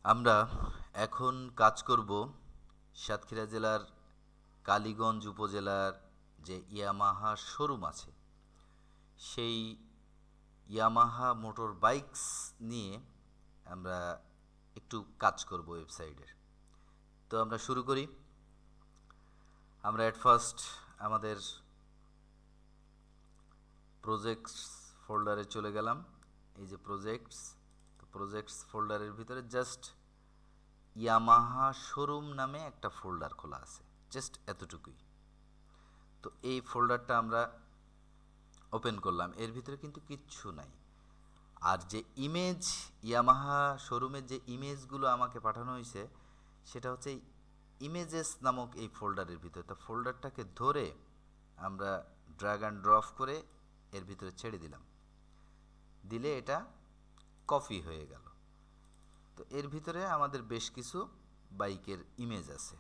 আমরা এখন কাজ করব সাতক্ষীরা জেলার কালীগঞ্জ উপজেলার যে ইয়ামাহা শোরুম আছে সেই ইয়ামাহা মোটর বাইকস নিয়ে আমরা একটু কাজ করব ওয়েবসাইটের। তো আমরা শুরু করি। আমরা এট ফার্স্ট আমাদের প্রজেক্টস ফোল্ডারে চলে গেলাম। এই যে প্রজেক্টস ফোল্ডারের ভিতরে জাস্ট ইয়ামাহা শোরুম নামে একটা ফোল্ডার খোলা আছে, জাস্ট এতটুকুই। তো এই ফোল্ডারটা আমরা ওপেন করলাম, এর ভিতরে কিন্তু কিচ্ছু নাই। আর যে ইমেজ, ইয়ামাহা শোরুমের যে ইমেজগুলো আমাকে পাঠানো হয়েছে সেটা হচ্ছে ইমেজেস নামক এই ফোল্ডারের ভিতরে। তো ফোল্ডারটাকে ধরে আমরা ড্র্যাগ অ্যান্ড ড্রপ করে এর ভিতরে ছেড়ে দিলাম, দিলে এটা কপি হয়ে গেল। তো এর ভিতরে আমাদের বেশ কিছু বাইকের ইমেজ আছে।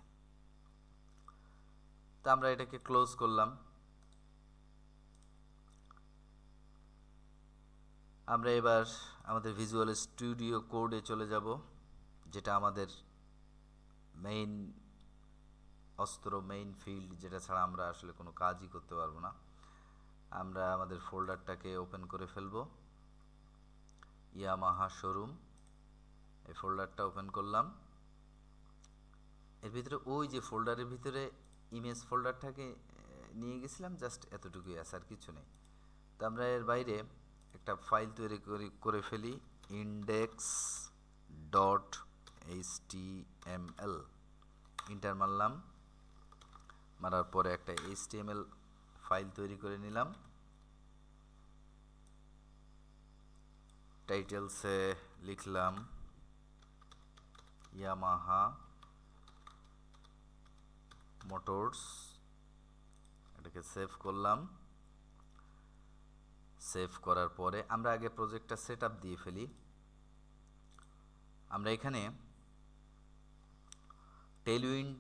তো আমরা এটাকে ক্লোজ করলাম। আমরা এবার আমাদের ভিজুয়াল স্টুডিও কোডে চলে যাব, যেটা আমাদের মেইন অস্ত্র, মেইন ফিল্ড, যেটা ছাড়া আমরা আসলে কোনো কাজই করতে পারবো না। আমরা আমাদের ফোল্ডারটাকে ওপেন করে ফেলব, ইয়ামাহা শোরুম, এই ফোল্ডারটা ওপেন করলাম। এর ভিতরে ওই যে ফোল্ডারের ভিতরে ইমেজ ফোল্ডারটাকে নিয়ে গেছিলাম, জাস্ট এতটুকুই আছে, আর কিছু নেই। তো আমরা এর বাইরে একটা ফাইল তৈরি করে ফেলি, ইন্ডেক্স ডট এইচটিএমএল। ইন্টার মারলাম, মারার পরে একটা এইচটিএমএল ফাইল তৈরি করে নিলাম। টাইটেলসে লিখলাম ইয়ামাহা মোটরস, এটাকে সেভ করলাম। সেভ করার পরে আমরা আগে প্রজেক্টটা সেট আপ দিয়ে ফেলি। আমরা এখানে টেলউইন্ড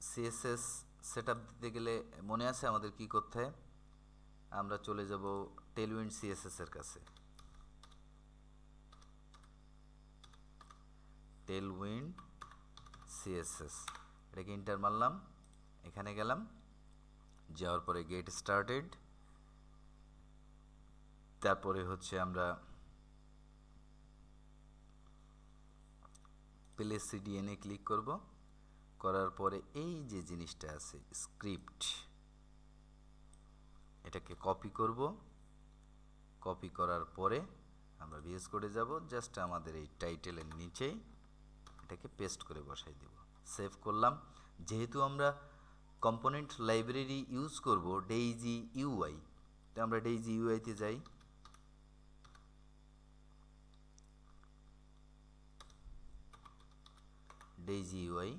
সিএসএস সেট আপ দিতে গেলে মনে আছে আমাদের কি করতে হয়? আমরা চলে যাব টেলউইন্ড সিএসএস এর কাছে। টেলউইন্ড সিএসএস, এটাকে ইন্টার মারলাম, এখানে গেলাম, যাওয়ার পরে গেট স্টার্টেড। তারপরে হচ্ছে আমরা প্লে সিডিএনে ক্লিক করব। করার পরে এই যে জিনিসটা আছে স্ক্রিপ্ট, এটাকে কপি করব। কপি করার পরে আমরা ভিএস কোডে যাব, জাস্ট আমাদের এই টাইটেলের নিচেই এটাকে পেস্ট করে বসাই দেব। সেভ করলাম। যেহেতু আমরা কম্পোনেন্ট লাইব্রেরি ইউজ করব ডেইজি ইউআই, তো আমরা ডেইজি ইউআইতে যাই। ডেইজি ইউআই,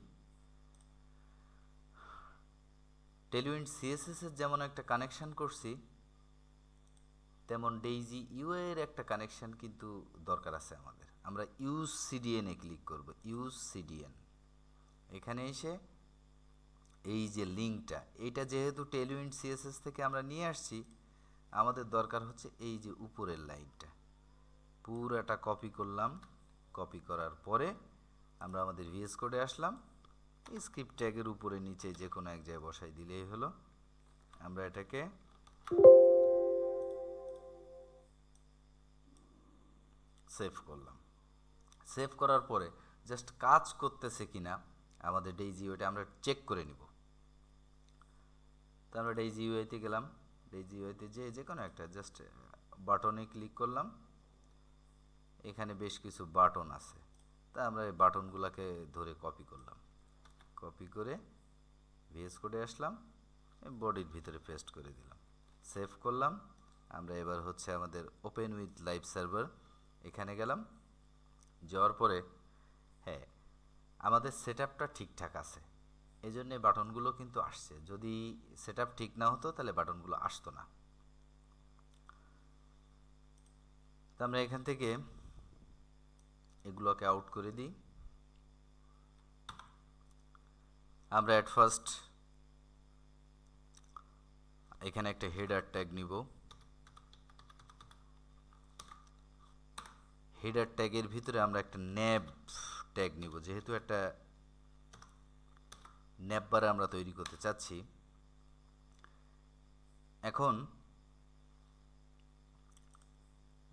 টেলউইন্ড সিএসএস এর যেমন একটা কানেকশন করছি, তেমন ডেইজি ইউআই এর একটা কানেকশন কিন্তু দরকার আছে আমাদের। আমরা ইউজ সিডিএন এ ক্লিক করব, ইউজ সিডিএন। এখানে এসে এই যে লিঙ্কটা, এইটা যেহেতু টেলউইন্ড সিএসএস থেকে আমরা নিয়ে আসছি, আমাদের দরকার হচ্ছে এই যে উপরের লাইনটা, পুরাটা কপি করলাম। কপি করার পরে আমরা আমাদের ভিএস কোডে আসলাম, স্ক্রিপ্ট ট্যাগের উপরে নিচে যে কোনো এক জায়গায় বসাই দিলেই হলো। আমরা এটাকে সেভ করলাম। সেভ করার পরে জাস্ট কাজ করতেছে কিনা আমাদের ডেইজি ইউআইটা আমরা চেক করে নিব। তো আমরা ডেইজি ইউআইতে গেলাম, ডেইজি ইউআইতে যে কোনো একটা জাস্ট বাটনে ক্লিক করলাম। এখানে বেশ কিছু বাটন আছে, তা আমরা এই বাটনগুলোকে ধরে কপি করলাম। কপি করে ভিএস কোডে আসলাম, বডির ভিতরে পেস্ট করে দিলাম, সেভ করলাম। আমরা এবার হচ্ছে আমাদের ওপেন উইথ লাইভ সার্ভার, এখানে গেলাম। যাওয়ার পরে হ্যাঁ, আমাদের সেট আপটা ঠিকঠাক আছে, এই জন্যে বাটনগুলো কিন্তু আসছে। যদি সেট আপ ঠিক না হতো তাহলে বাটনগুলো আসতো না। তো আমরা এখান থেকে এগুলোকে আউট করে দিই। আমরা অ্যাট ফার্স্ট এখানে একটা হেডার ট্যাগ নিব। হেডার ট্যাগের ভিতরে আমরা একটা ন্যাব ট্যাগ নিব, যেহেতু একটা ন্যাব বার আমরা তৈরি করতে চাচ্ছি। এখন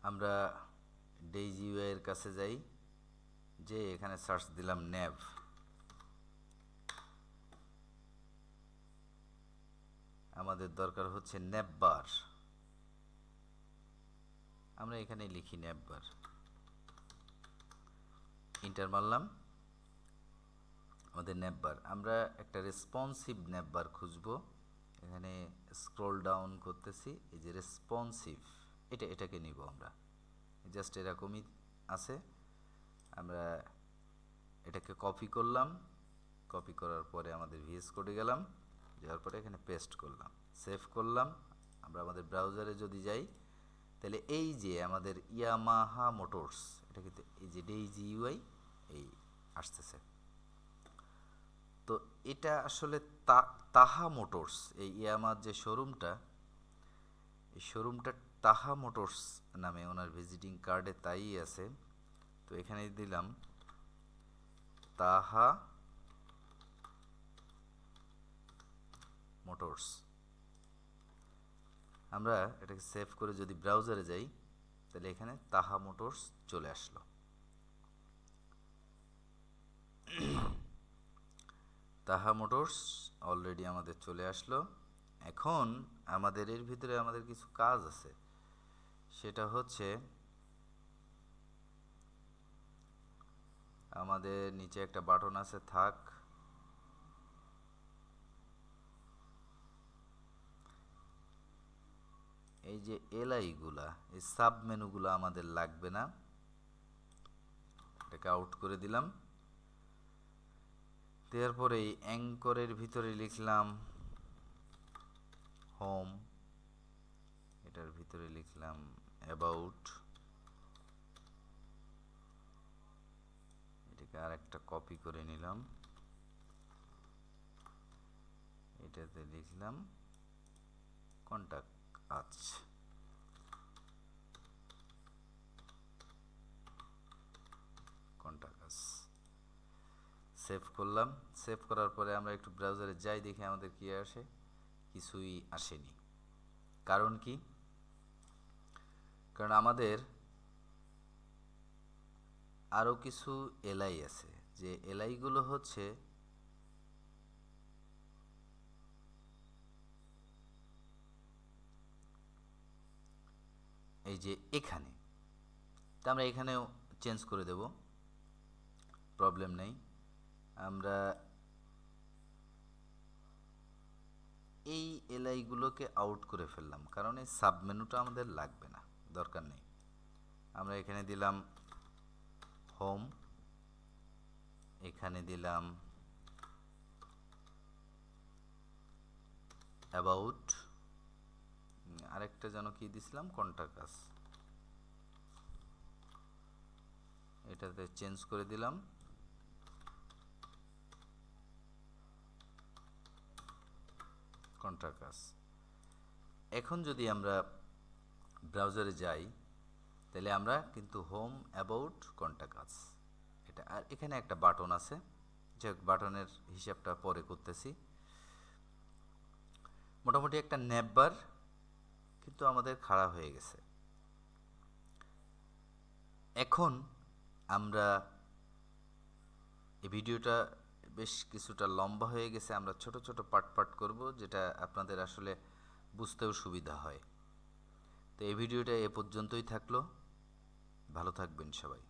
আমরা ডেইজি ইউআই এর কাছে যাই, যে এখানে সার্চ দিলাম ন্যাব। আমাদের দরকার হচ্ছে ন্যাব বার, আমরা এখানে লিখি ন্যাব বার, ইন্টার মারলাম। আমাদের ন্যাব বার, আমরা একটা রেসপন্সিভ ন্যাব বার খুঁজবো। এখানে স্ক্রল ডাউন করতেছি, এই যে রেসপন্সিভ, এটাকে নিব আমরা, জাস্ট এরকমই আছে। আমরা এটাকে কপি করলাম, কপি করার পরে আমাদের ভিএস কোডে গেলাম, যাওয়ার পরে এখানে পেস্ট করলাম, সেভ করলাম। আমরা আমাদের ব্রাউজারে যদি যাই, তাহলে এই যে আমাদের ইয়ামাহা মোটরস, এটা কিন্তু এই যে ডেইজি ইউআই এই আসতেছে। তো এটা আসলে তাহা মোটরস, এই ইয়ামার যে শোরুমটা, এই শোরুমটা তাহা মোটরস নামে ওনার ভিজিটিং কার্ডে তাই আছে। তো এখানে দিলাম তাহা মোটরস। আমরা এটাকে সেভ করে যদি ব্রাউজারে যাই, তাহলে এখানে তাহা মোটরস চলে আসলো। তাহা মোটরস অলরেডি আমাদের চলে আসলো। এখন আমাদের এর ভিতরে আমাদের কিছু কাজ আছে, সেটা হচ্ছে আমাদের নিচে একটা বাটন আছে থাক, এই যে এলআই গুলা, এই সাব মেনুগুলো আমাদের লাগবে না, এটাকে আউট করে দিলাম। তারপরে এই অ্যাঙ্করের ভিতরে লিখলাম হোম, এটার ভিতরে লিখলাম অ্যাবাউট, এটাকে আর একটা কপি করে নিলাম, এটাতে লিখলাম কন্টাক্ট আস, কন্টাক্ট আস, সেভ করলাম। সেভ করার পরে আমরা একটু ব্রাউজারে যাই, দেখি আমাদের কি আসে, কিছুই আসেনি। কারণ কি? কারণ আমাদের আরও কিছু এলআই আছে, যে এলআইগুলো হচ্ছে এই যে এখানে, তা আমরা এখানেও চেঞ্জ করে দেব, প্রবলেম নেই। আমরা এই এলআইগুলোকে আউট করে ফেললাম, কারণ এই সাব মেনুটা আমাদের লাগবে না, দরকার নেই। আমরা এখানে দিলাম হোম, এখানে দিলাম অ্যাবাউট, আরেকটা যেন কি দিছিলাম, কন্টাক্ট আস, এটাতে চেঞ্জ করে দিলাম কন্টাক্ট আস। এখন যদি আমরা ব্রাউজারে যাই, তাহলে আমরা কিন্তু হোম অ্যাবাউট কন্টাক্ট আস এটা, আর এখানে একটা বাটন আছে, যে বাটনের হিসাবটা পরে করতেছি। মোটামুটি একটা ন্যাব বার কিন্তু আমাদের খাড়া হয়ে গেছে। এখন আমরা এই ভিডিওটা বেশ কিছুটা লম্বা হয়ে গেছে, আমরা ছোট ছোট পার্ট করব, যেটা আপনাদের আসলে বুঝতেও সুবিধা হয়। তো এই ভিডিওটা এ পর্যন্তই থাকলো, ভালো থাকবেন সবাই।